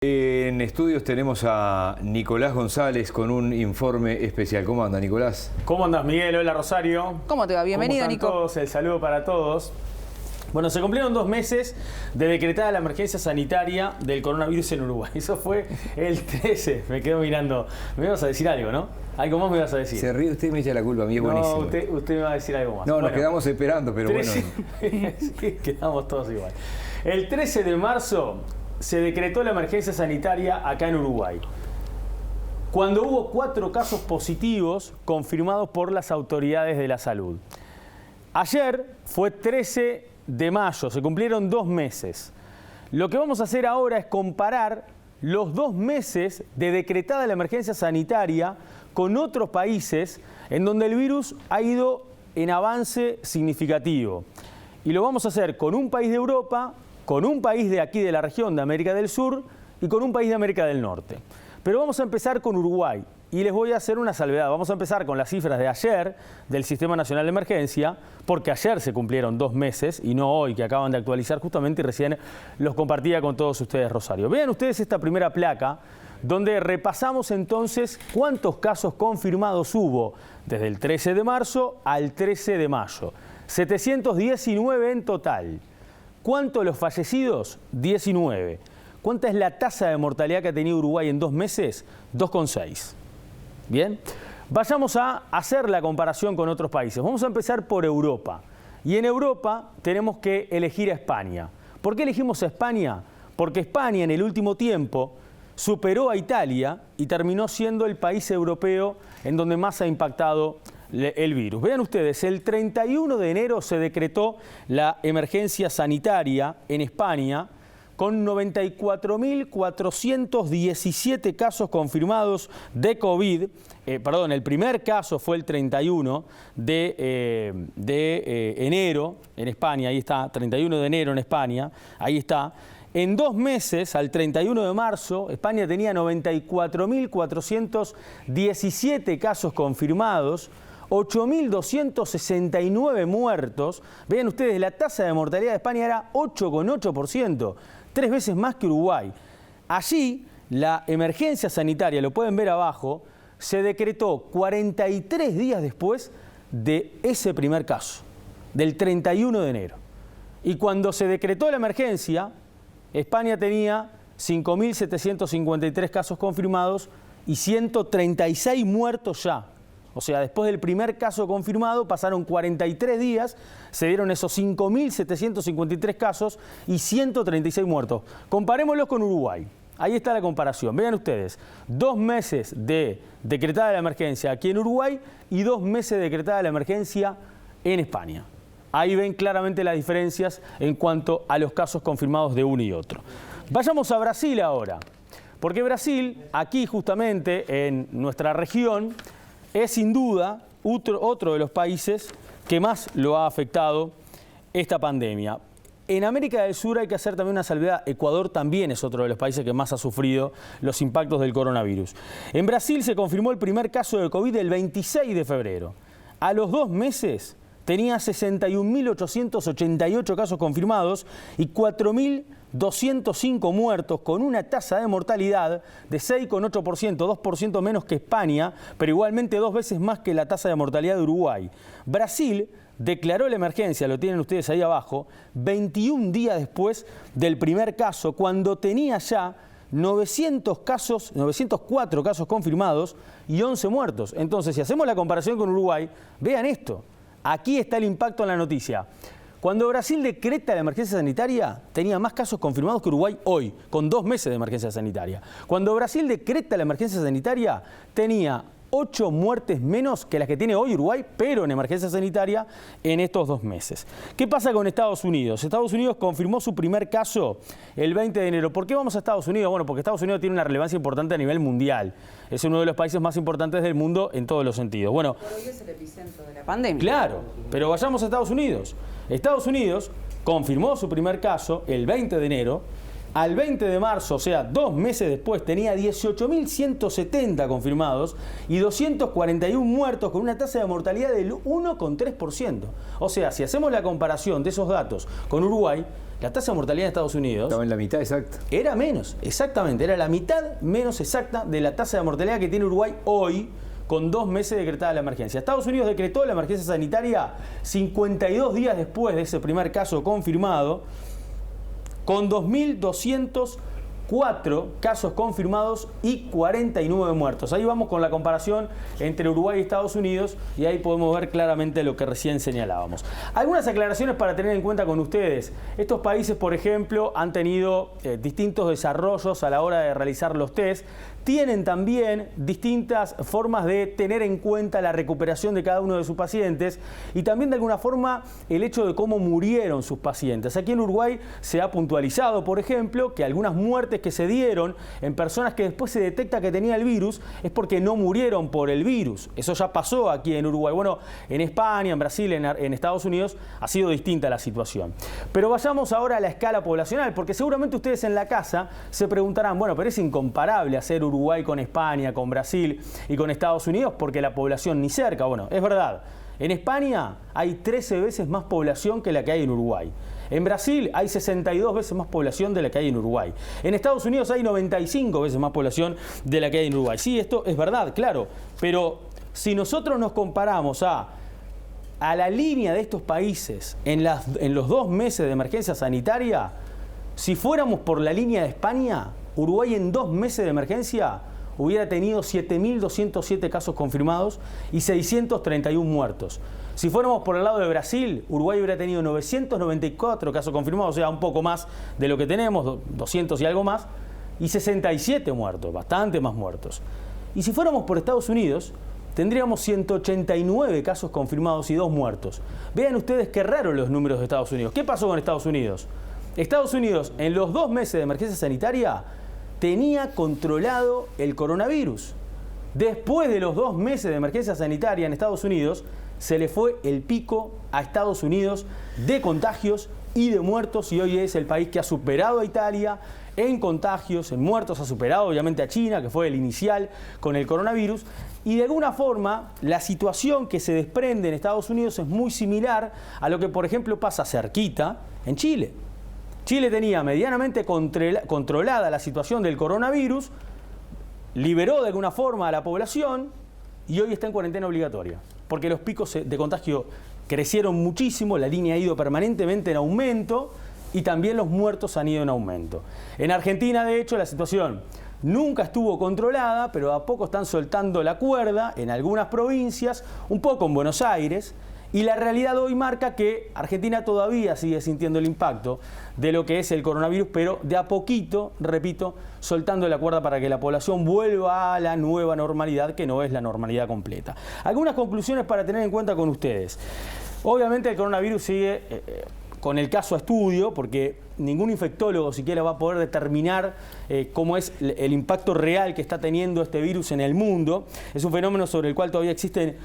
En estudios tenemos a Nicolás González con un informe especial. ¿Cómo anda, Nicolás? ¿Cómo andas, Miguel? Hola, Rosario. ¿Cómo te va? Bienvenido, ¿Cómo están Nico. todos? El saludo para todos. Bueno, se cumplieron 2 meses de decretada la emergencia sanitaria del coronavirus en Uruguay. Eso fue el 13. Me quedo mirando. Me ibas a decir algo, ¿no? Algo más me ibas a decir. Se ríe usted y me echa la culpa. A mí es buenísimo. No, usted me va a decir algo más. No, bueno, nos quedamos esperando, pero 13, bueno. Sí, quedamos todos igual. El 13 de marzo se decretó la emergencia sanitaria acá en Uruguay, cuando hubo 4 casos positivos confirmados por las autoridades de la salud. Ayer fue 13 de mayo, se cumplieron 2 meses. Lo que vamos a hacer ahora es comparar los 2 meses de decretada la emergencia sanitaria con otros países en donde el virus ha ido en avance significativo. Y lo vamos a hacer con un país de Europa, con un país de aquí de la región de América del Sur y con un país de América del Norte. Pero vamos a empezar con Uruguay y les voy a hacer una salvedad. Vamos a empezar con las cifras de ayer del Sistema Nacional de Emergencia, porque ayer se cumplieron 2 meses y no hoy, que acaban de actualizar justamente y recién los compartía con todos ustedes, Rosario. Vean ustedes esta primera placa donde repasamos entonces cuántos casos confirmados hubo desde el 13 de marzo al 13 de mayo. 719 en total. ¿Cuántos los fallecidos? 19. ¿Cuánta es la tasa de mortalidad que ha tenido Uruguay en 2 meses? 2,6. Bien, vayamos a hacer la comparación con otros países. Vamos a empezar por Europa. Y en Europa tenemos que elegir a España. ¿Por qué elegimos a España? Porque España en el último tiempo superó a Italia y terminó siendo el país europeo en donde más ha impactado el virus. Vean ustedes, el 31 de enero se decretó la emergencia sanitaria en España con 94.417 casos confirmados de COVID. El primer caso fue el 31 de enero en España, ahí está, 31 de enero en España, ahí está. En 2 meses, al 31 de marzo, España tenía 94.417 casos confirmados, 8.269 muertos. Vean ustedes, la tasa de mortalidad de España era 8,8%, 3 veces más que Uruguay. Allí, la emergencia sanitaria, lo pueden ver abajo, se decretó 43 días después de ese primer caso, del 31 de enero. Y cuando se decretó la emergencia, España tenía 5.753 casos confirmados y 136 muertos ya. O sea, después del primer caso confirmado, pasaron 43 días, se dieron esos 5.753 casos y 136 muertos. Comparémoslos con Uruguay. Ahí está la comparación. Vean ustedes, 2 meses de decretada la emergencia aquí en Uruguay y 2 meses de decretada la emergencia en España. Ahí ven claramente las diferencias en cuanto a los casos confirmados de uno y otro. Vayamos a Brasil ahora, porque Brasil, aquí justamente en nuestra región, es sin duda otro de los países que más lo ha afectado esta pandemia. En América del Sur hay que hacer también una salvedad. Ecuador también es otro de los países que más ha sufrido los impactos del coronavirus. En Brasil se confirmó el primer caso de COVID el 26 de febrero. A los 2 meses tenía 61.888 casos confirmados y 4.205 muertos, con una tasa de mortalidad de 6,8%, 2% menos que España, pero igualmente 2 veces más que la tasa de mortalidad de Uruguay. Brasil declaró la emergencia, lo tienen ustedes ahí abajo, 21 días después del primer caso, cuando tenía ya 904 casos confirmados y 11 muertos. Entonces, si hacemos la comparación con Uruguay, vean esto. Aquí está el impacto en la noticia. Cuando Brasil decreta la emergencia sanitaria, tenía más casos confirmados que Uruguay hoy, con 2 meses de emergencia sanitaria. Cuando Brasil decreta la emergencia sanitaria, tenía 8 muertes menos que las que tiene hoy Uruguay, pero en emergencia sanitaria en estos 2 meses. ¿Qué pasa con Estados Unidos? Estados Unidos confirmó su primer caso el 20 de enero. ¿Por qué vamos a Estados Unidos? Bueno, porque Estados Unidos tiene una relevancia importante a nivel mundial. Es uno de los países más importantes del mundo en todos los sentidos. Bueno, pero hoy es el epicentro de la pandemia. Claro, pero vayamos a Estados Unidos. Estados Unidos confirmó su primer caso el 20 de enero. Al 20 de marzo, o sea, 2 meses después, tenía 18.170 confirmados y 241 muertos, con una tasa de mortalidad del 1,3%. O sea, si hacemos la comparación de esos datos con Uruguay, la tasa de mortalidad en Estados Unidos Estaba en la mitad, exacto. era menos, exactamente, era la mitad menos exacta de la tasa de mortalidad que tiene Uruguay hoy, con 2 meses decretada la emergencia. Estados Unidos decretó la emergencia sanitaria 52 días después de ese primer caso confirmado, con 2.204 casos confirmados y 49 muertos. Ahí vamos con la comparación entre Uruguay y Estados Unidos y ahí podemos ver claramente lo que recién señalábamos. Algunas aclaraciones para tener en cuenta con ustedes. Estos países, por ejemplo, han tenido distintos desarrollos a la hora de realizar los test. Tienen también distintas formas de tener en cuenta la recuperación de cada uno de sus pacientes y también de alguna forma el hecho de cómo murieron sus pacientes. Aquí en Uruguay se ha puntualizado, por ejemplo, que algunas muertes que se dieron en personas que después se detecta que tenía el virus es porque no murieron por el virus. Eso ya pasó aquí en Uruguay. Bueno, en España, en Brasil, en Estados Unidos ha sido distinta la situación. Pero vayamos ahora a la escala poblacional, porque seguramente ustedes en la casa se preguntarán, bueno, pero es incomparable hacer Uruguay con España, con Brasil y con Estados Unidos porque la población ni cerca. Bueno, es verdad. En España hay 13 veces más población que la que hay en Uruguay. En Brasil hay 62 veces más población de la que hay en Uruguay. En Estados Unidos hay 95 veces más población de la que hay en Uruguay. Sí, esto es verdad, claro. Pero si nosotros nos comparamos a la línea de estos países en los 2 meses de emergencia sanitaria, si fuéramos por la línea de España, Uruguay en 2 meses de emergencia hubiera tenido 7.207 casos confirmados y 631 muertos. Si fuéramos por el lado de Brasil, Uruguay hubiera tenido 994 casos confirmados, o sea, un poco más de lo que tenemos, 200 y algo más, y 67 muertos, bastante más muertos. Y si fuéramos por Estados Unidos, tendríamos 189 casos confirmados y 2 muertos. Vean ustedes qué raros los números de Estados Unidos. ¿Qué pasó con Estados Unidos? Estados Unidos, en los 2 meses de emergencia sanitaria, tenía controlado el coronavirus. Después de los 2 meses de emergencia sanitaria en Estados Unidos, se le fue el pico a Estados Unidos de contagios y de muertos, y hoy es el país que ha superado a Italia en contagios, en muertos, ha superado obviamente a China, que fue el inicial con el coronavirus, y de alguna forma la situación que se desprende en Estados Unidos es muy similar a lo que, por ejemplo, pasa cerquita en Chile. Chile tenía medianamente controlada la situación del coronavirus, liberó de alguna forma a la población y hoy está en cuarentena obligatoria, porque los picos de contagio crecieron muchísimo, la línea ha ido permanentemente en aumento y también los muertos han ido en aumento. En Argentina, de hecho, la situación nunca estuvo controlada, pero a poco están soltando la cuerda en algunas provincias, un poco en Buenos Aires. Y la realidad hoy marca que Argentina todavía sigue sintiendo el impacto de lo que es el coronavirus, pero de a poquito, repito, soltando la cuerda para que la población vuelva a la nueva normalidad, que no es la normalidad completa. Algunas conclusiones para tener en cuenta con ustedes. Obviamente el coronavirus sigue con el caso a estudio, porque ningún infectólogo siquiera va a poder determinar cómo es el impacto real que está teniendo este virus en el mundo. Es un fenómeno sobre el cual todavía existen,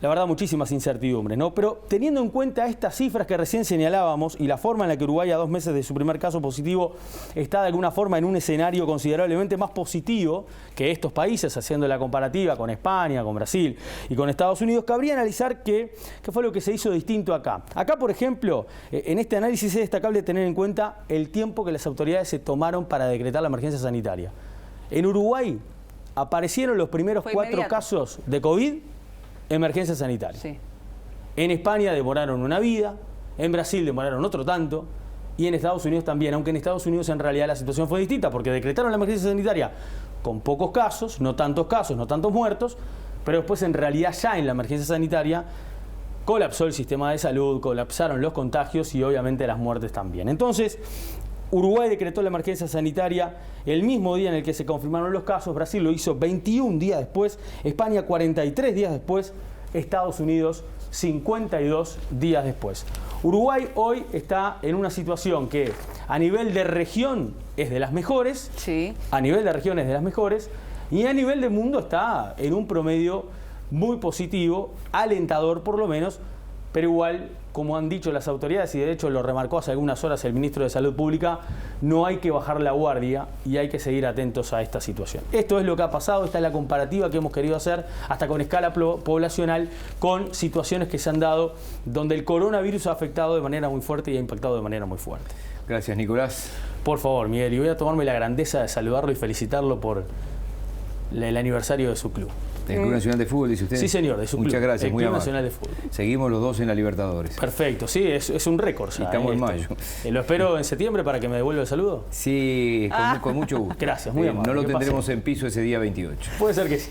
la verdad, muchísimas incertidumbres, ¿no? Pero teniendo en cuenta estas cifras que recién señalábamos y la forma en la que Uruguay a 2 meses de su primer caso positivo está de alguna forma en un escenario considerablemente más positivo que estos países, haciendo la comparativa con España, con Brasil y con Estados Unidos, cabría analizar qué fue lo que se hizo distinto acá. Acá, por ejemplo, en este análisis es destacable tener en cuenta el tiempo que las autoridades se tomaron para decretar la emergencia sanitaria. En Uruguay aparecieron los primeros 4 casos de COVID, emergencia sanitaria. Sí. En España demoraron una vida, en Brasil demoraron otro tanto y en Estados Unidos también, aunque en Estados Unidos en realidad la situación fue distinta porque decretaron la emergencia sanitaria con pocos casos, no tantos muertos, pero después en realidad ya en la emergencia sanitaria colapsó el sistema de salud, colapsaron los contagios y obviamente las muertes también. Entonces, Uruguay decretó la emergencia sanitaria el mismo día en el que se confirmaron los casos, Brasil lo hizo 21 días después, España 43 días después, Estados Unidos 52 días después. Uruguay hoy está en una situación que a nivel de región es de las mejores, sí. A nivel de región es de las mejores, y a nivel de mundo está en un promedio muy positivo, alentador por lo menos, pero igual, como han dicho las autoridades, y de hecho lo remarcó hace algunas horas el ministro de Salud Pública, no hay que bajar la guardia y hay que seguir atentos a esta situación. Esto es lo que ha pasado, esta es la comparativa que hemos querido hacer, hasta con escala poblacional, con situaciones que se han dado donde el coronavirus ha afectado de manera muy fuerte y ha impactado de manera muy fuerte. Gracias, Nicolás. Por favor, Miguel, y voy a tomarme la grandeza de saludarlo y felicitarlo por el aniversario de su club. ¿Del Club Nacional de Fútbol, dice usted? Sí, señor, de su club. Muchas gracias, el muy Club amable. Nacional de Fútbol. Seguimos los dos en la Libertadores. Perfecto, sí, es un récord. Y estamos en mayo. ¿Lo espero en septiembre para que me devuelva el saludo? Sí, con mucho gusto. Gracias, muy amable. No lo Que pase. tendremos en piso ese día 28. Puede ser que sí.